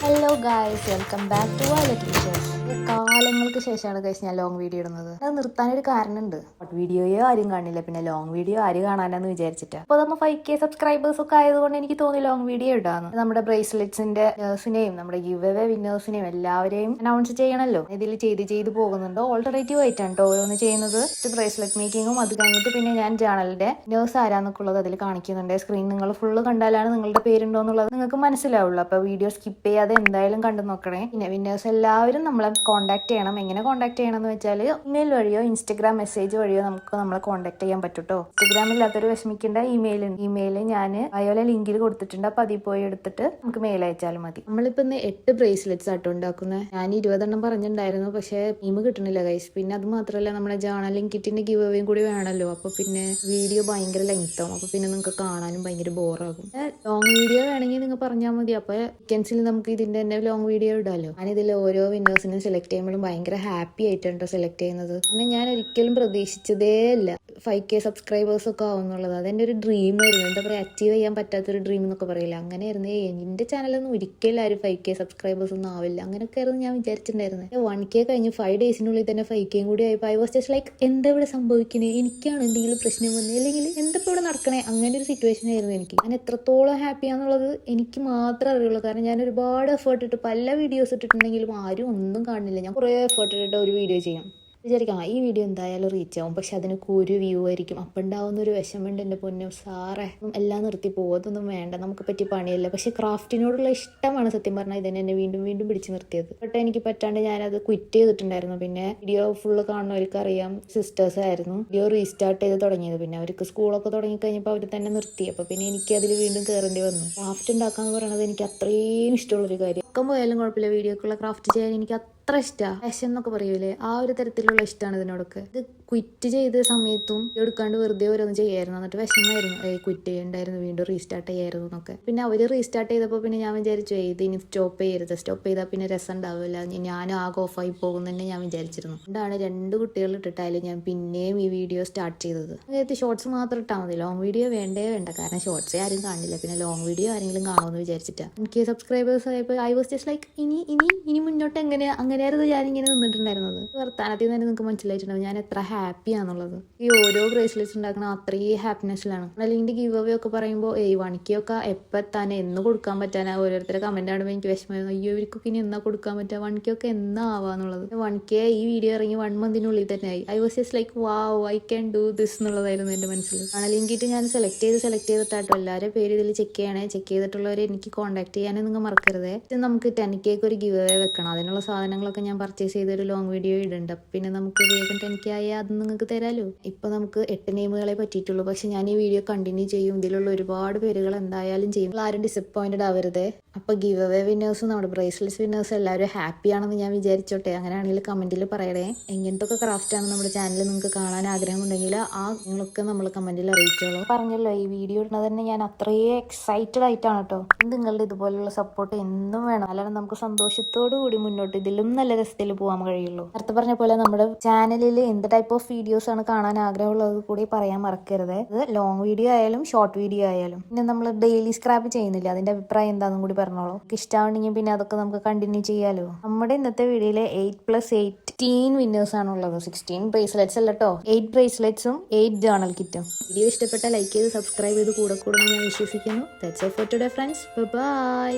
Hello guys, welcome back to Violet Wishes. കാലങ്ങൾക്ക് ശേഷമാണ് guys ഞാൻ ലോങ് വീഡിയോ ഇടുന്നത്. അത് നിർത്താനൊരു കാരണമുണ്ട്. ഷോർട്ട് വീഡിയോയോ ആരും കാണില്ല, പിന്നെ ലോങ് വീഡിയോ ആര് കാണാനെന്ന് വിചാരിച്ചിട്ടാ. അപ്പോൾ നമ്മൾ 5K സബ്സ്ക്രൈബേഴ്സ് ഒക്കെ ആയതുകൊണ്ട് എനിക്ക് തോന്നി ലോങ് വീഡിയോ ഇടാന്ന്. നമ്മുടെ ബ്രേസ്ലെറ്റ്സിന്റെ നമ്മുടെ ഗിവ് അവേ വിന്നേഴ്സിനെയും എല്ലാവരെയും അനൗൺസ് ചെയ്യണമല്ലോ. ഇതിൽ ചെയ്ത് പോകുന്നുണ്ട്. ഓൾട്ടർനേറ്റീവ് ആയിട്ടാണ് കേട്ടോ ഓരോന്ന് ചെയ്യുന്നത്. ബ്രേസ്ലെറ്റ് മേക്കിങ്ങും അത് കഴിഞ്ഞിട്ട് പിന്നെ ഞാൻ ജേണലിന്റെ നേഴ്സ് ആരാന്നൊക്കെ ഉള്ളത് അതിൽ കാണിക്കുന്നുണ്ട്. സ്ക്രീൻ നിങ്ങൾ ഫുള്ള് കണ്ടാലാണ് നിങ്ങളുടെ പേരുണ്ടോ എന്നുള്ളത് നിങ്ങൾക്ക് മനസ്സിലാവുള്ളൂ. അപ്പോൾ വീഡിയോ സ്കിപ്പ് ചെയ്യാതെ എന്തായാലും കണ്ടു നോക്കണേ. പിന്നെ വിന്നേഴ്സ് എല്ലാവരും നമ്മളെ കോൺടാക്ട് ചെയ്യണം. എങ്ങനെ കോൺടാക്ട് ചെയ്യണം എന്ന് വെച്ചാൽ ഇമെയിൽ വഴിയോ ഇൻസ്റ്റഗ്രാം മെസ്സേജ് വഴിയോ നമുക്ക് നമ്മളെ കോൺടാക്ട് ചെയ്യാൻ പറ്റും കേട്ടോ. ഇൻസ്റ്റഗ്രാമില്ലാത്തൊരു വിഷമിക്കേണ്ട. ഇമെയിൽ ഞാൻ അയോലെ ലിങ്കിൽ കൊടുത്തിട്ടുണ്ട്. അപ്പോൾ അതിൽ പോയി എടുത്തിട്ട് നമുക്ക് മെയിൽ അയച്ചാലും മതി. നമ്മളിപ്പോൾ ഇന്ന് 8 ബ്രേസ്ലെറ്റ്സ് ആട്ടോ ഉണ്ടാക്കുന്നത്. ഞാൻ 20 പറഞ്ഞിട്ടുണ്ടായിരുന്നു, പക്ഷേ ടീം കിട്ടണില്ല ഗൈസ്. പിന്നെ അത് മാത്രമല്ല നമ്മുടെ ജേർണലിംഗ് കിറ്റിന്റെ ഗിവ് അവേയും കൂടി വേണമല്ലോ. അപ്പോൾ പിന്നെ വീഡിയോ ഭയങ്കര ലെങ്ത് ആവും. അപ്പോൾ പിന്നെ നിങ്ങൾക്ക് കാണാനും ഭയങ്കര ബോറാകും. ലോങ് വീഡിയോ വേണമെങ്കിൽ നിങ്ങൾ പറഞ്ഞാൽ മതി. അപ്പോൾ വീക്കെൻഡ്സിൽ നമുക്ക് ഇതിന്റെ തന്നെ ലോങ് വീഡിയോ ഇടാമല്ലോ. ഞാനിതിൽ ഓരോ വിന്നേഴ്സിനും സെലക്ട് ചെയ്യുമ്പോഴും ഭയങ്കര ഹാപ്പി ആയിട്ടോ സെലക്ട് ചെയ്യുന്നത്. പിന്നെ ഞാൻ ഒരിക്കലും പ്രതീക്ഷിച്ചതേ അല്ല 5K സബ്സ്ക്രൈബേഴ്സ് ഒക്കെ ആവുന്നുള്ളത്. അതെന്റെ ഒരു ഡ്രീം ആയിരുന്നു. എന്താ പറയുക, അച്ചീവ് ചെയ്യാൻ പറ്റാത്തൊരു ഡ്രീം എന്നൊക്കെ പറയില്ല, അങ്ങനെയായിരുന്നു. എന്റെ ചാനലൊന്നും ഒരിക്കലും ആരും 5K സബ്സ്ക്രൈബേഴ്സ് ഒന്നും ആവില്ല, അങ്ങനെയൊക്കെ ആയിരുന്നു ഞാൻ വിചാരിച്ചിട്ടുണ്ടായിരുന്നത്. 1K കഴിഞ്ഞ് 5 ഡേയ്സിനുള്ളിൽ തന്നെ 5K കൂടി ആയപ്പോൾ ഐ വാസ് ജസ്റ്റ് ലൈക്ക്, എന്താ ഇവിടെ സംഭവിക്കുന്നത്, എനിക്കാണ് എന്തെങ്കിലും പ്രശ്നം വന്നത്, അല്ലെങ്കിൽ എന്താ ഇവിടെ നടക്കണേ, അങ്ങനെ ഒരു സിറ്റുവേഷൻ ആയിരുന്നു എനിക്ക്. ഞാൻ എത്രത്തോളം ഹാപ്പിയാന്നുള്ളത് എനിക്ക് മാത്രമേ അറിയുള്ളൂ. കാരണം ഞാൻ ഒരുപാട് എഫേർട്ട് ഇട്ട് പല വീഡിയോസ് ഇട്ടിട്ടുണ്ടെങ്കിലും ആരും ഒന്നും കാണുന്നില്ല. ഞാൻ കുറേ എഫേർട്ട് ഇട്ടിട്ട് ഒരു വീഡിയോ ചെയ്യാം, വിചാരിക്കാം ഈ വീഡിയോ എന്തായാലും റീച്ച് ആവും, പക്ഷെ അതിനൊക്കെ ഒരു വ്യൂ ആയിരിക്കും. അപ്പം ഉണ്ടാവുന്ന ഒരു വിഷമമുണ്ട്. എൻ്റെ പൊന്നും സാറേ, എല്ലാം നിർത്തി പോകും, അതൊന്നും വേണ്ട, നമുക്ക് പറ്റി പണിയല്ല. പക്ഷെ ക്രാഫ്റ്റിനോടുള്ള ഇഷ്ടമാണ് സത്യം പറഞ്ഞാൽ ഇതിനെ എന്നെ വീണ്ടും വീണ്ടും പിടിച്ചു നിർത്തിയത്. പക്ഷേ എനിക്ക് പറ്റാണ്ട് ഞാനത് ക്വിറ്റ് ചെയ്തിട്ടുണ്ടായിരുന്നു. പിന്നെ വീഡിയോ ഫുള്ള് കാണുന്നവർക്ക് അറിയാം, സിസ്റ്റേഴ്സ് ആയിരുന്നു വീഡിയോ റീസ്റ്റാർട്ട് ചെയ്ത് തുടങ്ങിയത്. പിന്നെ അവർക്ക് സ്കൂളൊക്കെ തുടങ്ങി കഴിഞ്ഞപ്പോൾ അവർ തന്നെ നിർത്തി. അപ്പോൾ പിന്നെ എനിക്ക് അതിൽ വീണ്ടും കയറേണ്ടി വന്നു. ക്രാഫ്റ്റ് ഉണ്ടാക്കാന്ന് പറയുന്നത് എനിക്ക് അത്രയും ഇഷ്ടമുള്ളൊരു കാര്യം. ഒക്കെ പോയാലും കുഴപ്പമില്ല, വീഡിയോക്കുള്ള ക്രാഫ്റ്റ് ചെയ്യാൻ എനിക്ക് അത്ര ഇഷ്ടമാണ്. പാഷൻ എന്നൊക്കെ പറയൂലേ, ആ ഒരു തരത്തിലുള്ള ഇഷ്ടമാണ് ഇതിനോടൊക്കെ. ഇത് ക്വിറ്റ് ചെയ്ത സമയത്തും എടുക്കാണ്ട് വെറുതെ ഓരോന്ന് ചെയ്യായിരുന്നു. എന്നിട്ട് വിഷമമായിരുന്നു, ക്വിറ്റ് ചെയ്യണ്ടായിരുന്നു, വീണ്ടും റീസ്റ്റാർട്ട് ചെയ്യായിരുന്നു എന്നൊക്കെ. പിന്നെ അവർ റീസ്റ്റാർട്ട് ചെയ്തപ്പോൾ പിന്നെ ഞാൻ വിചാരിച്ചു ഇത് ഇനി സ്റ്റോപ്പ് ചെയ്യരുത്, സ്റ്റോപ്പ് ചെയ്താൽ പിന്നെ രസം ഉണ്ടാവില്ല, ഞാൻ ആകെ ഓഫായി പോകും തന്നെ ഞാൻ വിചാരിച്ചിരുന്നു. അതുകൊണ്ടാണ് 2 കുട്ടികൾ ഇട്ടിട്ടായാലും ഞാൻ പിന്നെയും ഈ വീഡിയോ സ്റ്റാർട്ട് ചെയ്തത്. അതായത് ഷോർട്സ് മാത്രം ഇട്ടാൽ മതി, ലോങ് വീഡിയോ വേണ്ട. കാരണം ഷോർട്സേ ആരും കാണില്ല, പിന്നെ ലോങ് വീഡിയോ ആരെങ്കിലും കാണുമെന്ന് വിചാരിച്ചിട്ടാണ്. എനിക്ക് സബ്സ്ക്രൈബേഴ്സ് ആയപ്പോൾ ഐ വാസ് ജസ്റ്റ് ലൈക്ക്, ഇനി മുന്നോട്ട് അങ്ങനെയായിരുന്നു ഞാനിങ്ങനെ നിന്നിട്ടുണ്ടായിരുന്നത്. വർത്താനത്തിൽ തന്നെ നിങ്ങൾക്ക് മനസ്സിലായിട്ടുണ്ടാവും ഞാൻ എത്ര ഹാപ്പിയാന്നുള്ളത്. ഈ ഓരോ ബ്രേസ്ലെറ്റ്സ് ഉണ്ടാക്കുന്ന അത്രയും ഹാപ്പിനെസ്സിലാണ്. അല്ലെങ്കിൽ ഗിവ് അവേ ഒക്കെ പറയുമ്പോൾ 1K ഒക്കെ എപ്പോൾ എത്താൻ, എന്ന് കൊടുക്കാൻ പറ്റാനാ ഓരോരുത്തരുടെ കമന്റ് ആടുമ്പോൾ എനിക്ക് വിഷമമായിരുന്നു. അയ്യോ ഇവർക്കൊക്കെ ഇനി എന്നാ കൊടുക്കാൻ പറ്റുക, 1K ഒക്കെ എന്നാ ആവാന്നുള്ളത്. 1K ഈ വീഡിയോ ഇറങ്ങി 1 മന്തിനുള്ളിൽ തന്നെ ആയി. I was just like wow, I can do this എന്നുള്ളതായിരുന്നു എൻ്റെ മനസ്സിൽ. ലിങ്കിട്ട് ഞാൻ സെലക്ട് ചെയ്തിട്ടാട്ടോ എല്ലാവരും പേര് ഇതിൽ ചെക്ക് ചെയ്യണേ. ചെക്ക് ചെയ്തിട്ടുള്ളവരെ എനിക്ക് കോൺടാക്ട് ചെയ്യാനും നിങ്ങൾ മറക്കരുതേ. നമുക്ക് 10K ഒരു ഗിവ് അവേ വെക്കണം. അതിനുള്ള സാധനങ്ങളൊക്കെ ഞാൻ പർച്ചേസ് ചെയ്തൊരു ലോങ് വീഡിയോ ഇടുന്നുണ്ട്. പിന്നെ നമുക്ക് വേഗം 10K ആയി അത് നിങ്ങൾക്ക് തരാമല്ലോ. ഇപ്പൊ നമുക്ക് 8 നെയിമുകളെ പറ്റിയിട്ടുള്ളൂ, പക്ഷെ ഞാൻ ഈ വീഡിയോ കണ്ടിന്യൂ ചെയ്യും. ഇതിലുള്ള ഒരുപാട് പേരുകൾ എന്തായാലും ചെയ്യും. ആരും ഡിസപ്പോയിന്റഡ് ആവരുതേ. അപ്പൊ ഗിവ് അവേ വിന്നേഴ്സും നമ്മുടെ ബ്രേസ്ലെറ്റ്സ് വിന്നേഴ്സും എല്ലാവരും ഹാപ്പി ആണെന്ന് ഞാൻ വിചാരിച്ചോട്ടെ. അങ്ങനെയാണെങ്കിൽ കമന്റിൽ പറയണേ. എങ്ങനത്തെ ക്രാഫ്റ്റ് ആണ് നമ്മുടെ ചാനൽ നിങ്ങൾക്ക് കാണാൻ ആഗ്രഹമുണ്ടെങ്കിൽ നിങ്ങളൊക്കെ നമ്മൾ കമന്റിൽ അറിയിച്ചോളൂ. പറഞ്ഞല്ലോ ഈ വീഡിയോ ഇടുന്നത് തന്നെ ഞാൻ അത്രയും എക്സൈറ്റഡ് ആയിട്ടാണ് കേട്ടോ. നിങ്ങളുടെ ഇതുപോലുള്ള സപ്പോർട്ട് എന്നും വേണം, അല്ലാതെ നമുക്ക് സന്തോഷത്തോടു കൂടി മുന്നോട്ട് ഇതിലും നല്ല രസത്തിൽ പോകാൻ കഴിയുള്ളൂ. നേരത്തെ പറഞ്ഞ പോലെ നമ്മുടെ ചാനലിൽ എന്ത് ടൈപ്പ് ഓഫ് വീഡിയോസ് ആണ് കാണാൻ ആഗ്രഹമുള്ളത് കൂടി പറയാൻ മറക്കരുത്. ഇത് ലോങ് വീഡിയോ ആയാലും ഷോർട്ട് വീഡിയോ ആയാലും. പിന്നെ നമ്മൾ ഡെയിലി സ്ക്രാപ്പ് ചെയ്യുന്നില്ല, അതിന്റെ അഭിപ്രായം എന്താണെന്നും കൂടി പറഞ്ഞോളൂ. ഇഷ്ടമാണെങ്കിൽ പിന്നെ അതൊക്കെ നമുക്ക് കണ്ടിന്യൂ ചെയ്യാലോ. നമ്മുടെ ഇന്നത്തെ വീഡിയോയിലെ 8+8 വിന്നേഴ്സ് ആണുള്ളത്. 16 ബ്രേസ്ലെറ്റ്സ് അല്ല കേട്ടോ, 8 ബ്രേസ്ലെറ്റ്സും 8 ജേർണൽ കിറ്റും. വീഡിയോ ഇഷ്ടപ്പെട്ട ലൈക്ക് ചെയ്ത് സബ്സ്ക്രൈബ് ചെയ്ത് കൂടെ ഞാൻ വിശ്വസിക്കുന്നു. That's all for today friends. By.